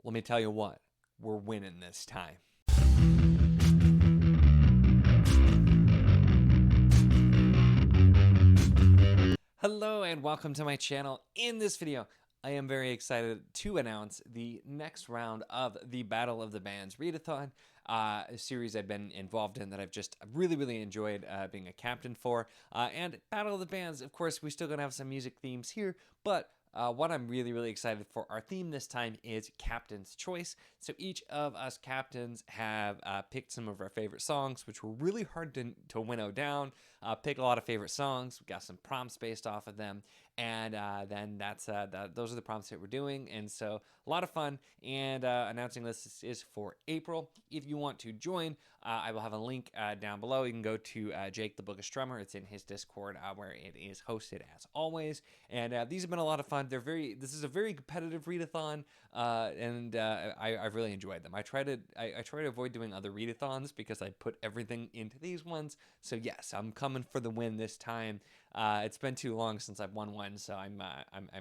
let me tell you what, we're winning this time. Hello and welcome to my channel. In this video, I am very excited to announce the next round of the Battle of the Bands readathon, a series I've been involved in that I've just really enjoyed being a captain for. And Battle of the Bands, of course, we're still going to have some music themes here, but what I'm really excited for our theme this time is Captain's Choice. So each of us captains have picked some of our favorite songs, which were really hard to winnow down. Pick a lot of favorite songs. We got some prompts based off of them, and then those are the prompts that we're doing. And so a lot of fun. And announcing this is for April. If you want to join, I will have a link down below. You can go to Jake the Bookish Drummer. It's in his Discord where it is hosted as always. And these have been a lot of fun. This is a very competitive readathon, and I've really enjoyed them. I try to avoid doing other readathons because I put everything into these ones. So yes, I'm coming for the win this time. It's been too long since I've won one, so I'm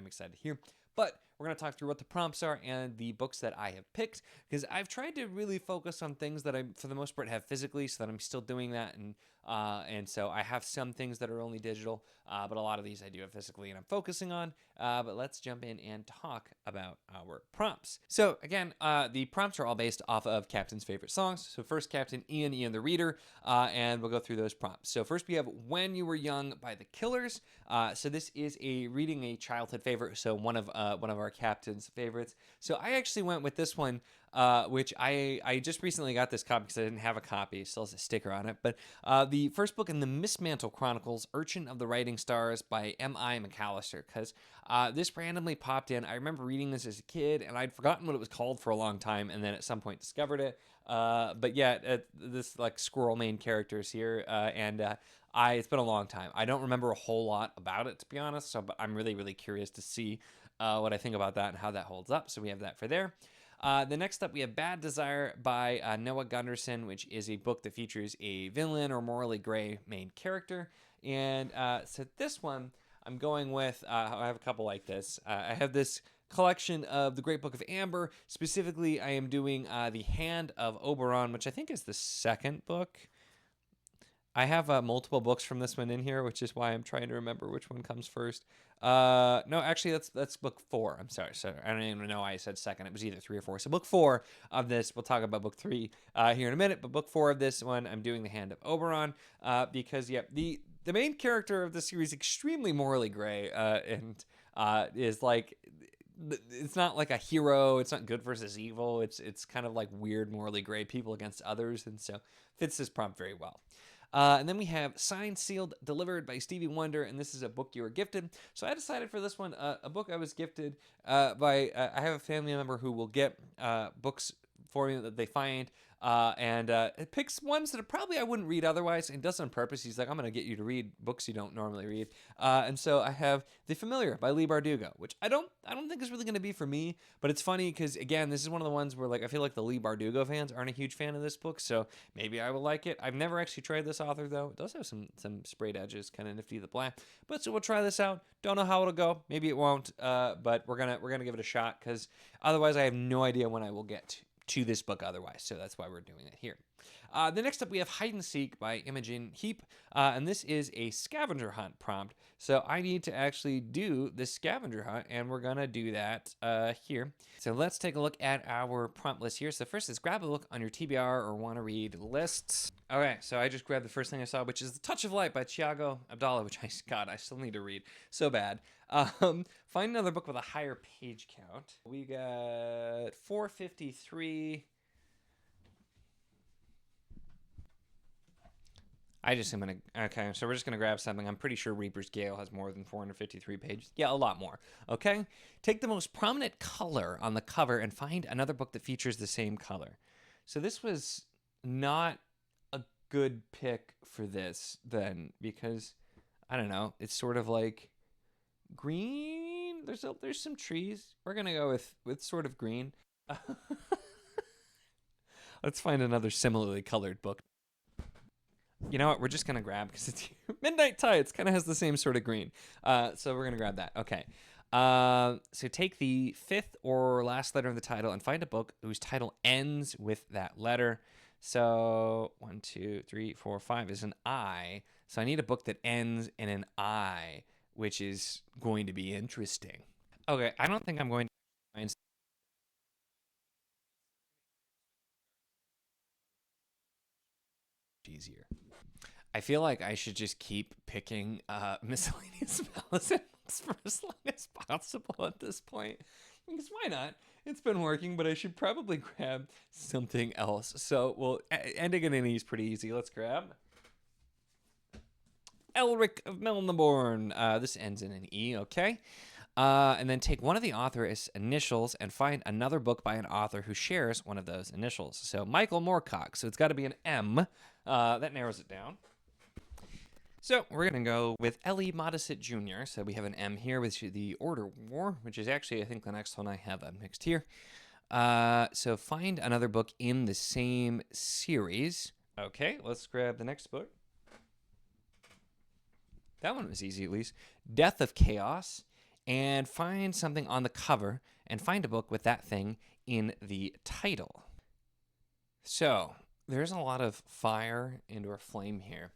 excited here. But we're going to talk through what the prompts are and the books that I have picked, because I've tried to really focus on things that I, for the most part, have physically, so that I'm still doing that. And so I have some things that are only digital, but a lot of these I do have physically and I'm focusing on. But let's jump in and talk about our prompts. So again, the prompts are all based off of Captain's favorite songs. So first, Captain Ian the Reader, and we'll go through those prompts. So first we have When You Were Young by The Killers. So this is reading a childhood favorite, so one of our captain's favorites. So I actually went with this one, which I just recently got this copy because I didn't have a copy. It still has a sticker on it. But the first book in the Miss Mantle Chronicles, Urchin of the Writing Stars by M.I. McAllister, because this randomly popped in. I remember reading this as a kid, and I'd forgotten what it was called for a long time, and then at some point discovered it. But yeah, this like squirrel main characters here, it's been a long time. I don't remember a whole lot about it, to be honest, but I'm really curious to see what I think about that and how that holds up. So we have that for there. The next up, we have Bad Desire by Noah Gunderson, which is a book that features a villain or morally gray main character. And so this one, I'm going with, I have a couple like this. I have this collection of the Great Book of Amber. Specifically, I am doing The Hand of Oberon, which I think is the second book. I have multiple books from this one in here, which is why I'm trying to remember which one comes first. No, actually, that's book 4. I'm sorry. I don't even know why I said second. It was either 3 or 4. So book 4 of this, we'll talk about book 3 here in a minute. But book 4 of this one, I'm doing The Hand of Oberon because, yeah, the main character of the series is extremely morally gray and is like... It's not like a hero. It's not good versus evil. It's kind of like weird, morally gray people against others, and so fits this prompt very well. And then we have Signed, Sealed, Delivered by Stevie Wonder, and this is a book you were gifted. So I decided for this one, a book I was gifted by, I have a family member who will get books for me that they find, and it picks ones that probably I wouldn't read otherwise, and does on purpose. He's like, I'm going to get you to read books you don't normally read. And so I have The Familiar by Leigh Bardugo, which I don't think is really going to be for me, but it's funny because, again, this is one of the ones where, like, I feel like the Leigh Bardugo fans aren't a huge fan of this book, so maybe I will like it. I've never actually tried this author, though. It does have some sprayed edges, kind of nifty, the black, but so we'll try this out. Don't know how it'll go. Maybe it won't, but we're gonna give it a shot, because otherwise I have no idea when I will get to this book otherwise, so that's why we're doing it here. The next up, we have Hide and Seek by Imogen Heap, and this is a scavenger hunt prompt, so I need to actually do this scavenger hunt, and we're gonna do that here. So let's take a look at our prompt list here. So first is grab a book on your TBR or want to read lists. Okay, so I just grabbed the first thing I saw, which is The Touch of Light by Thiago Abdallah, which I still need to read so bad. Find another book with a higher page count. We got 453. Okay, so we're just gonna grab something. I'm pretty sure Reaper's Gale has more than 453 pages. Yeah, a lot more. Okay, take the most prominent color on the cover and find another book that features the same color. So this was not a good pick for this then, because I don't know. It's sort of like green. There's some trees. We're gonna go with sort of green. Let's find another similarly colored book. You know what? We're just going to grab, because it's Midnight Tides. Kind of has the same sort of green. So we're going to grab that. Okay. So take the fifth or last letter of the title and find a book whose title ends with that letter. So 1, 2, 3, 4, 5 is an I. So I need a book that ends in an I, which is going to be interesting. Okay, I don't think I'm going to find easier. I feel like I should just keep picking miscellaneous Malice for as long as possible at this point. Because why not? It's been working, but I should probably grab something else. So, well, ending in an E is pretty easy. Let's grab Elric of Melniborn. This ends in an E, okay? And then take one of the author's initials and find another book by an author who shares one of those initials. So Michael Moorcock. So it's got to be an M. That narrows it down. So we're going to go with Ellie Modisett Jr. So we have an M here with the Order War, which is actually, I think, the next one I have mixed here. So find another book in the same series. Okay, let's grab the next book. That one was easy, at least. Death of Chaos. And find something on the cover and find a book with that thing in the title. So there's a lot of fire and/or flame here.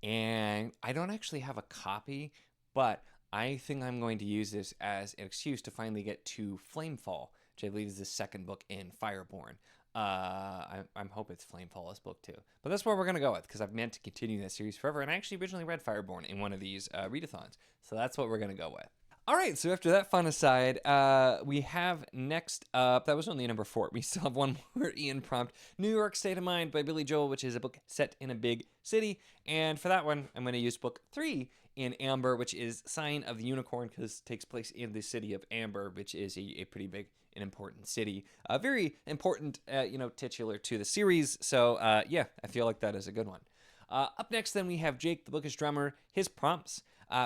And I don't actually have a copy, but I think I'm going to use this as an excuse to finally get to Flamefall, which I believe is the second book in Fireborn. I'm hope it's Flamefall as book 2. But that's where we're going to go with, because I've meant to continue that series forever, and I actually originally read Fireborn in one of these readathons. So that's what we're going to go with. All right, so after that fun aside, we have next up, that was only number 4. We still have one more Ian prompt, New York State of Mind by Billy Joel, which is a book set in a big city. And for that one, I'm going to use book 3 in Amber, which is Sign of the Unicorn, because it takes place in the city of Amber, which is a pretty big and important city. Very important, titular to the series. So, yeah, I feel like that is a good one. Up next, then, we have Jake, the Bookish Drummer, his prompts.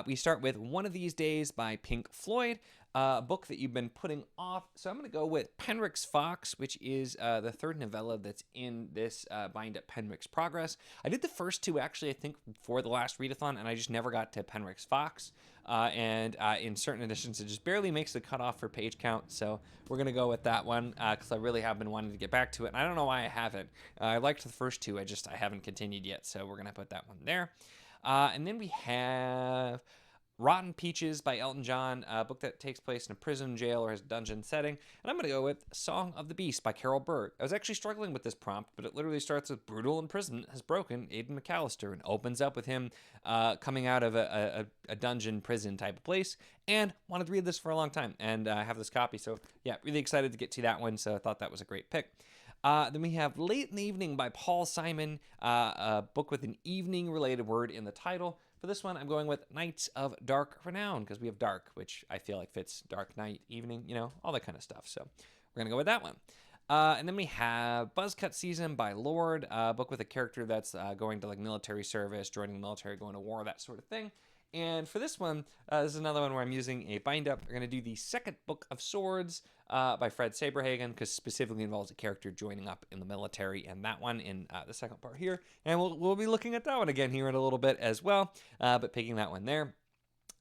We start with One of These Days by Pink Floyd, a book that you've been putting off. So I'm going to go with Penrick's Fox, which is the third novella that's in this bind-up Penrick's Progress. I did the first 2, actually, I think, for the last readathon, and I just never got to Penrick's Fox. And in certain editions, it just barely makes the cutoff for page count. So we're going to go with that one because I really have been wanting to get back to it. And I don't know why I haven't. I liked the first 2. I haven't continued yet. So we're going to put that one there. And then we have Rotten Peaches by Elton John, a book that takes place in a prison, jail, or has a dungeon setting. And I'm going to go with Song of the Beast by Carol Berg. I was actually struggling with this prompt, but it literally starts with Brutal imprisonment has broken Aidan McAllister and opens up with him coming out of a dungeon prison type of place. And wanted to read this for a long time, and I have this copy. So yeah, really excited to get to that one. So I thought that was a great pick. Then we have Late in the Evening by Paul Simon, a book with an evening-related word in the title. For this one, I'm going with Knights of Dark Renown, because we have dark, which I feel like fits dark night, evening, all that kind of stuff. So we're going to go with that one. And then we have Buzzcut Season by Lord, a book with a character that's going to military service, joining the military, going to war, that sort of thing. And for this one, this is another one where I'm using a bind-up. We're going to do the Second Book of Swords by Fred Saberhagen, because specifically involves a character joining up in the military, and that one in the second part here. And we'll be looking at that one again here in a little bit as well, but picking that one there.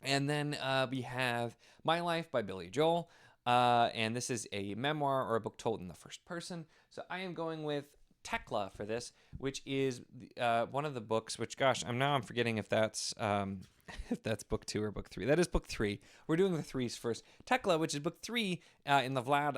And then we have My Life by Billy Joel, and this is a memoir or a book told in the first person. So I am going with Tekla for this, which is one of the books, which, gosh, I'm forgetting if that's if that's book 2 or book 3. That is book 3. We're doing the 3s first. Tekla, which is book 3 in the Vlad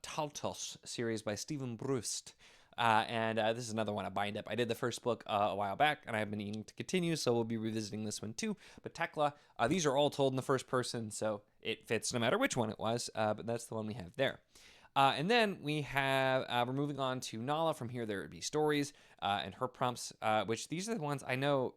Taltos series by Stephen Brust. And this is another one, a bind up. I did the first book a while back, and I've been needing to continue, so we'll be revisiting this one too. But Tekla, these are all told in the first person, so it fits no matter which one it was, but that's the one we have there. And then we have, we're moving on to Nala from Here There Would Be Stories, and her prompts, which these are the ones I know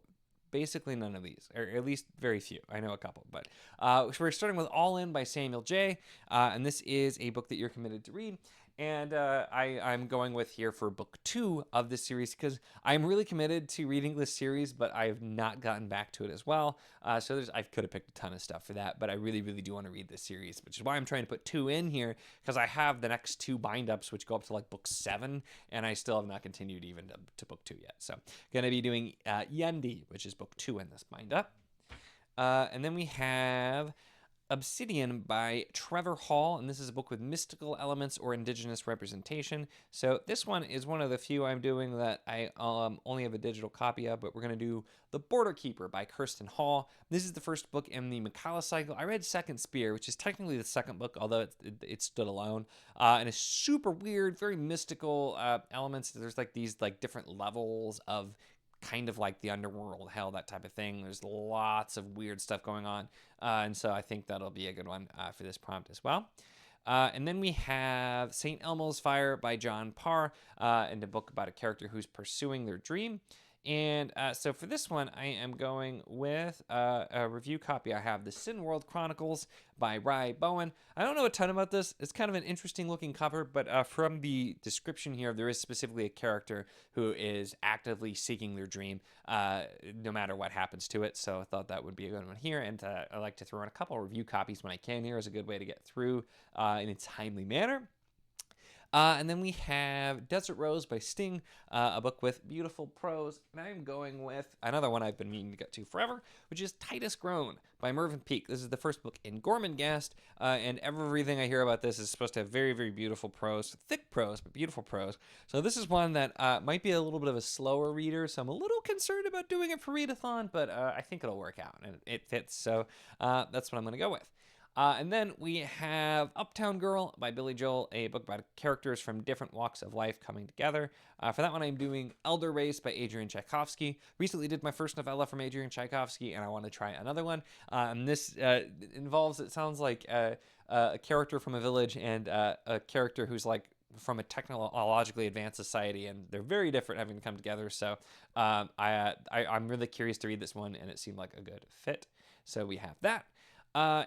basically none of these, or at least very few. I know a couple, but so we're starting with All In by Samuel J. And this is a book that you're committed to read. And I'm going with here for book 2 of this series because I'm really committed to reading this series, but I've not gotten back to it as well. So I could have picked a ton of stuff for that, but I really, really do want to read this series, which is why I'm trying to put 2 in here, because I have the next 2 bind-ups, which go up to book 7, and I still have not continued even to book 2 yet. So going to be doing Yendi, which is book 2 in this bind-up. And then we have Obsidian by Trevor Hall, and this is a book with mystical elements or indigenous representation. So this one is one of the few I'm doing that I only have a digital copy of, but we're going to do The Border Keeper by Kirsten Hall. This is the first book in the McCullough cycle. I read Second Spear, which is technically the second book, although it stood alone, and it's super weird, very mystical elements. There's like these like different levels of kind of like the underworld, hell, that type of thing. There's lots of weird stuff going on. And so I think that'll be a good one for this prompt as well. And then we have St. Elmo's Fire by John Parr, and a book about a character who's pursuing their dream. And so for this one, I am going with a review copy. I have The Sin World Chronicles by Rye Bowen. I don't know a ton about this. It's kind of an interesting looking cover, but from the description here, there is specifically a character who is actively seeking their dream, no matter what happens to it. So I thought that would be a good one here. And I like to throw in a couple review copies when I can here as a good way to get through in a timely manner. And then we have Desert Rose by Sting, a book with beautiful prose. And I'm going with another one I've been meaning to get to forever, which is Titus Grown by Mervyn Peake. This is the first book in Gormenghast, and everything I hear about this is supposed to have very, very beautiful prose. Thick prose, but beautiful prose. So this is one that might be a little bit of a slower reader, so I'm a little concerned about doing it for readathon, but I think it'll work out, and it fits. So that's what I'm going to go with. And then we have Uptown Girl by Billy Joel, a book about characters from different walks of life coming together. For that one, I'm doing Elder Race by Adrian Tchaikovsky. Recently did my first novella from Adrian Tchaikovsky, and I want to try another one. And this involves, it sounds like, a character from a village and a character who's like from a technologically advanced society, and they're very different having to come together. So I'm really curious to read this one, and it seemed like a good fit. So we have that.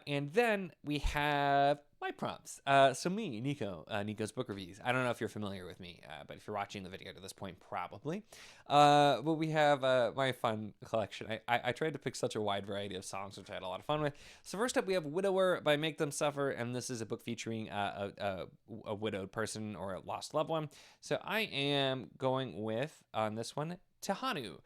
And then we have my prompts. So me, Nico, Nico's Book Reviews. I don't know if you're familiar with me, but if you're watching the video to this point, probably. But we have my fun collection. I tried to pick such a wide variety of songs, which I had a lot of fun with. So first up, we have Widower by Make Them Suffer, and this is a book featuring a widowed person or a lost loved one. So I am going with, on this one, Tehanu,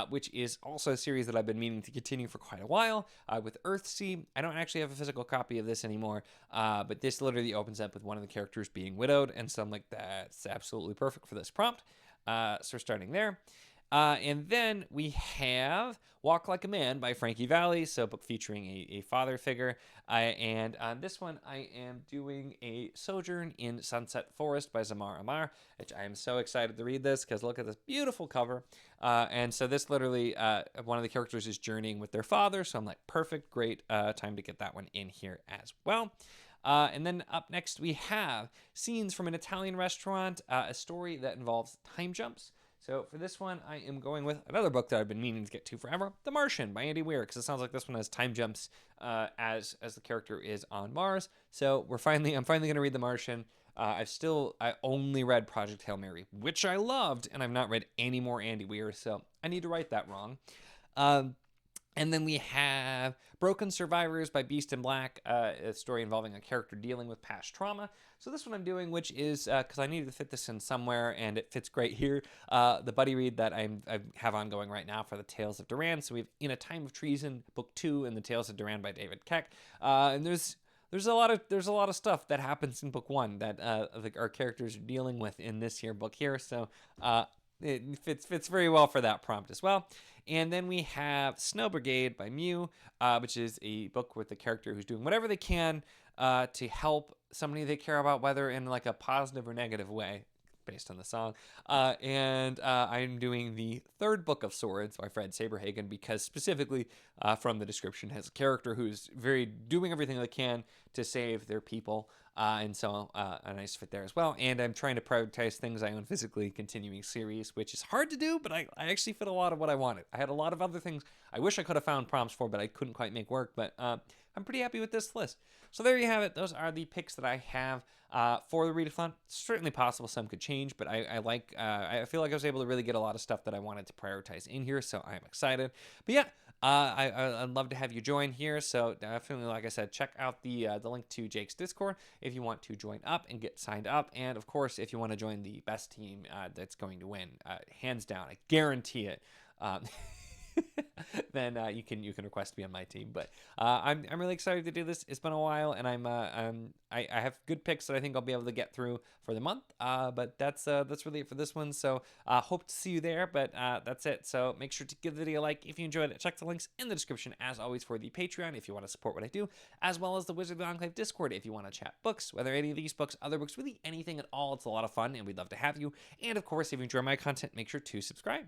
which is also a series that I've been meaning to continue for quite a while, with Earthsea. I don't actually have a physical copy of this anymore, but this literally opens up with one of the characters being widowed, and so I'm like, that's absolutely perfect for this prompt. So we're starting there. And then we have Walk Like a Man by Frankie Valli, so a book featuring a father figure. And on this one, I am doing a Sojourn in Sunset Forest by Zamar Amar, which I am so excited to read this because look at this beautiful cover. And so this literally, one of the characters is journeying with their father, so I'm like, perfect, great time to get that one in here as well. And then up next, we have Scenes from an Italian Restaurant, a story that involves time jumps. So for this one, I am going with another book that I've been meaning to get to forever, The Martian by Andy Weir, because it sounds like this one has time jumps as the character is on Mars. So I'm finally going to read The Martian. I only read Project Hail Mary, which I loved, and I've not read any more Andy Weir, so I need to write that wrong. And then we have Broken Survivors by Beast in Black, a story involving a character dealing with past trauma. So this one I'm doing, which is, because I needed to fit this in somewhere, and it fits great here, the buddy read that I have ongoing right now for the Tales of Duran. So we have In a Time of Treason, Book 2, and the Tales of Duran by David Keck. And there's a lot of stuff that happens in Book 1 that our characters are dealing with in this here book here. So it fits very well for that prompt as well. And then we have Snow Brigade by Mew, which is a book with a character who's doing whatever they can to help somebody they care about, whether in like a positive or negative way, based on the song. And I'm doing the third book of Swords by Fred Saberhagen because specifically from the description has a character who's doing everything they can to save their people. And so a nice fit there as well. And I'm trying to prioritize things I own physically, continuing series, which is hard to do, but I actually fit a lot of what I wanted. I had a lot of other things I wish I could have found prompts for, but I couldn't quite make work. But I'm pretty happy with this list. So there you have it. Those are the picks that I have for the readathon. It's certainly possible some could change, but I feel like I was able to really get a lot of stuff that I wanted to prioritize in here, so I'm excited. But yeah, I'd love to have you join here. So definitely, like I said, check out the link to Jake's Discord if you want to join up and get signed up. And of course, if you want to join the best team that's going to win, hands down, I guarantee it. then you can request to be on my team. But I'm really excited to do this. It's been a while, and I have good picks that I think I'll be able to get through for the month. But that's really it for this one. So hope to see you there. But that's it. So make sure to give the video a like if you enjoyed it. Check the links in the description as always for the Patreon if you want to support what I do, as well as the Wizard of the Enclave Discord if you want to chat books, whether any of these books, other books, really anything at all. It's a lot of fun, and we'd love to have you. And of course, if you enjoy my content, make sure to subscribe.